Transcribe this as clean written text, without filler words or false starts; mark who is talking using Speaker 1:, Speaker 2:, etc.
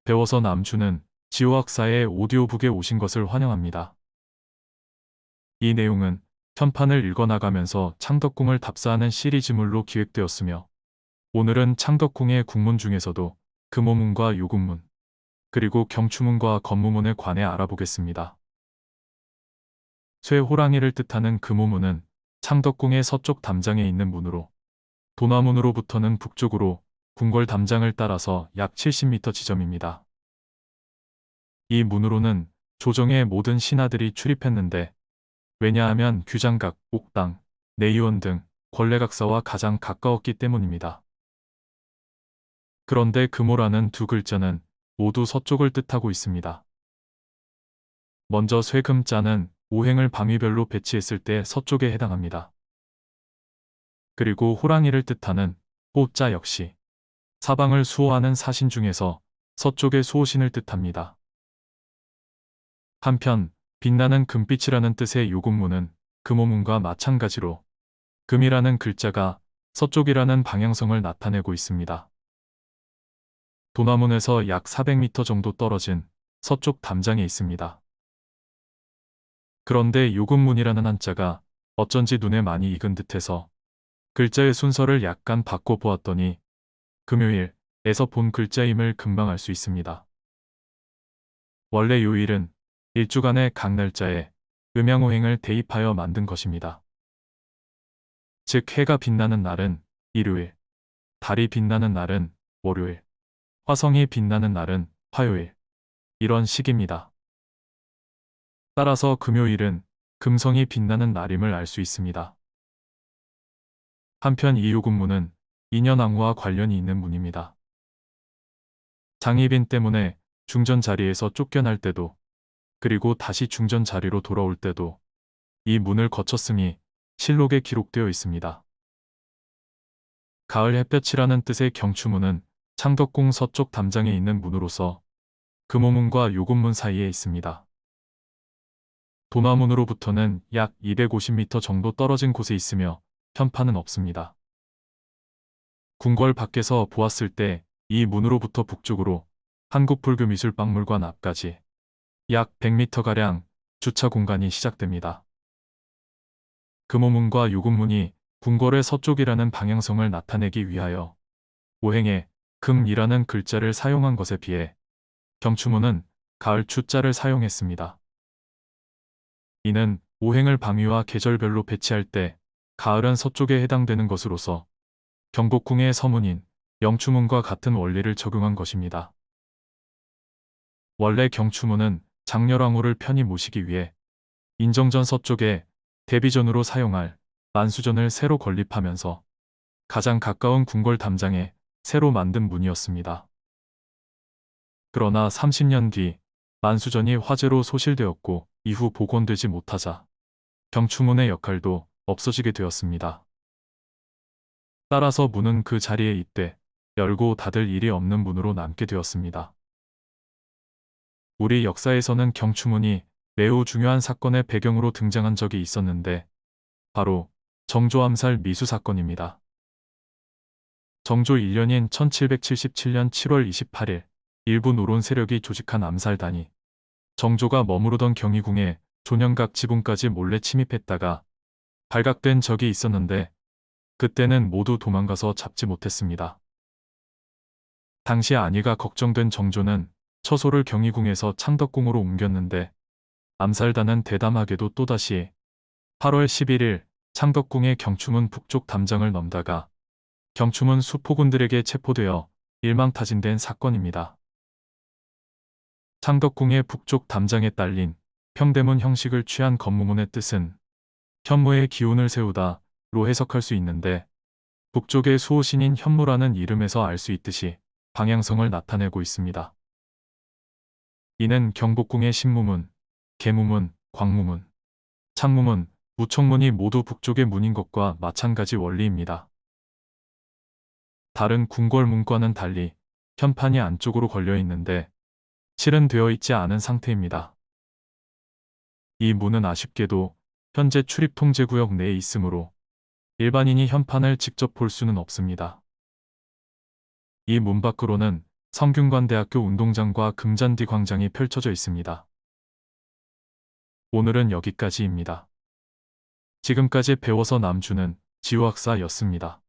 Speaker 1: 배워서 남주는 지호학사의 오디오북에 오신 것을 환영합니다. 이 내용은 편판을 읽어나가면서 창덕궁을 답사하는 시리즈물로 기획되었으며 오늘은 창덕궁의 궁문 중에서도 금오문과 요궁문, 그리고 경추문과 건무문에 관해 알아보겠습니다. 쇠호랑이를 뜻하는 금오문은 창덕궁의 서쪽 담장에 있는 문으로 도나문으로부터는 북쪽으로 궁궐 담장을 따라서 약 70m 지점입니다. 이 문으로는 조정의 모든 신하들이 출입했는데 왜냐하면 규장각, 옥당, 내의원 등 권례각사와 가장 가까웠기 때문입니다. 그런데 금오라는 두 글자는 모두 서쪽을 뜻하고 있습니다. 먼저 쇠금자는 오행을 방위별로 배치했을 때 서쪽에 해당합니다. 그리고 호랑이를 뜻하는 호자 역시 사방을 수호하는 사신 중에서 서쪽의 수호신을 뜻합니다. 한편 빛나는 금빛이라는 뜻의 요금문은 금오문과 마찬가지로 금이라는 글자가 서쪽이라는 방향성을 나타내고 있습니다. 도나문에서 약 400m 정도 떨어진 서쪽 담장에 있습니다. 그런데 요금문이라는 한자가 어쩐지 눈에 많이 익은 듯해서 글자의 순서를 약간 바꿔보았더니 금요일에서 본 글자임을 금방 알 수 있습니다. 원래 요일은 일주간의 각 날짜에 음양오행을 대입하여 만든 것입니다. 즉 해가 빛나는 날은 일요일, 달이 빛나는 날은 월요일, 화성이 빛나는 날은 화요일, 이런 식입니다. 따라서 금요일은 금성이 빛나는 날임을 알 수 있습니다. 한편 이 요금문은 인연왕후와 관련이 있는 문입니다. 장희빈 때문에 중전 자리에서 쫓겨날 때도 그리고 다시 중전 자리로 돌아올 때도 이 문을 거쳤음이 실록에 기록되어 있습니다. 가을 햇볕이라는 뜻의 경추문은 창덕궁 서쪽 담장에 있는 문으로서 금오문과 요금문 사이에 있습니다. 도나문으로부터는 약 250m 정도 떨어진 곳에 있으며 편판은 없습니다. 궁궐 밖에서 보았을 때 이 문으로부터 북쪽으로 한국불교미술박물관 앞까지 약 100m가량 주차 공간이 시작됩니다. 금오문과 요금문이 궁궐의 서쪽이라는 방향성을 나타내기 위하여 오행에 금이라는 글자를 사용한 것에 비해 경추문은 가을 추자를 사용했습니다. 이는 오행을 방위와 계절별로 배치할 때 가을은 서쪽에 해당되는 것으로서 경복궁의 서문인 영추문과 같은 원리를 적용한 것입니다. 원래 경추문은 장렬왕후를 편히 모시기 위해 인정전 서쪽에 대비전으로 사용할 만수전을 새로 건립하면서 가장 가까운 궁궐 담장에 새로 만든 문이었습니다. 그러나 30년 뒤 만수전이 화재로 소실되었고 이후 복원되지 못하자 경추문의 역할도 없어지게 되었습니다. 따라서 문은 그 자리에 있되 열고 닫을 일이 없는 문으로 남게 되었습니다. 우리 역사에서는 경추문이 매우 중요한 사건의 배경으로 등장한 적이 있었는데 바로 정조 암살 미수 사건입니다. 정조 1년인 1777년 7월 28일 일부 노론 세력이 조직한 암살단이 정조가 머무르던 경희궁에 존영각 지붕까지 몰래 침입했다가 발각된 적이 있었는데 그때는 모두 도망가서 잡지 못했습니다. 당시 안위가 걱정된 정조는 처소를 경희궁에서 창덕궁으로 옮겼는데 암살단은 대담하게도 또다시 8월 11일 창덕궁의 경추문 북쪽 담장을 넘다가 경추문 수포군들에게 체포되어 일망타진된 사건입니다. 창덕궁의 북쪽 담장에 딸린 평대문 형식을 취한 건무문의 뜻은 현무의 기운을 세우다로 해석할 수 있는데 북쪽의 수호신인 현무라는 이름에서 알 수 있듯이 방향성을 나타내고 있습니다. 이는 경복궁의 신무문, 계무문, 광무문, 창무문, 무청문이 모두 북쪽의 문인 것과 마찬가지 원리입니다. 다른 궁궐 문과는 달리 현판이 안쪽으로 걸려 있는데 실은 되어 있지 않은 상태입니다. 이 문은 아쉽게도 현재 출입통제구역 내에 있으므로 일반인이 현판을 직접 볼 수는 없습니다. 이 문 밖으로는 성균관대학교 운동장과 금잔디 광장이 펼쳐져 있습니다. 오늘은 여기까지입니다. 지금까지 배워서 남주는 지우학사였습니다.